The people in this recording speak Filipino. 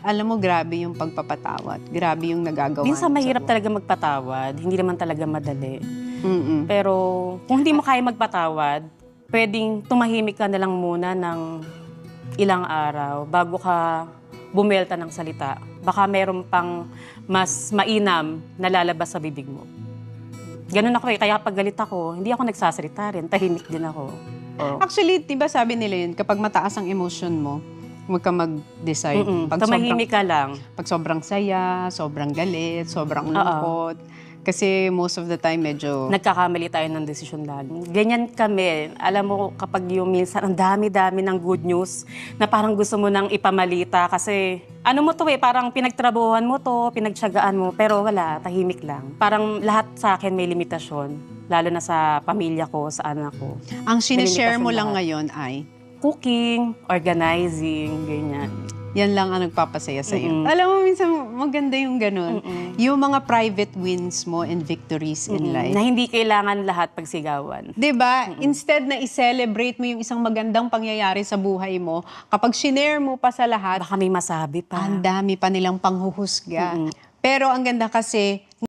Alam mo, grabe yung pagpapatawad. Grabe yung nagagawa Minsan mo sa mahirap buhay. talaga magpatawad, hindi naman talaga madali. Mm-mm. Pero kung hindi mo kaya magpatawad, pwedeng tumahimik ka na lang muna ng ilang araw bago ka bumelta ng salita. Baka meron pang mas mainam na lalabas sa bibig mo. Ganun ako eh, kaya pag galit ako, hindi ako nagsasalita rin, tahimik din ako. Oh. Actually, di ba sabi nila yun, kapag mataas ang emotion mo, huwag ka mag-decide. Tumahimik ka lang. Pag sobrang saya, sobrang galit, sobrang lungkot. Kasi most of the time, medyo... Nagkakamali tayo ng desisyon lalo. Ganyan kami. Alam mo, kapag yung minsan ang dami-dami ng good news na parang gusto mo nang ipamalita kasi ano mo to eh, parang pinagtrabuhan mo to, pinagtiyagaan mo, pero wala, tahimik lang. Parang lahat sa akin may limitasyon, lalo na sa pamilya ko, sa anak ko. Ang sinishare limitasyon mo lang lahat. ngayon ay, Cooking, organizing, ganyan. yan lang ang nagpapasaya sa'yo. Alam mo, minsan maganda yung ganun. Yung mga private wins mo and victories in life. Na hindi kailangan lahat pagsigawan. 'Di ba? Instead na i-celebrate mo yung isang magandang pangyayari sa buhay mo, kapag shinare mo pa sa lahat, Baka may masabi pa. ang dami pa nilang panghuhusga. Pero ang ganda kasi,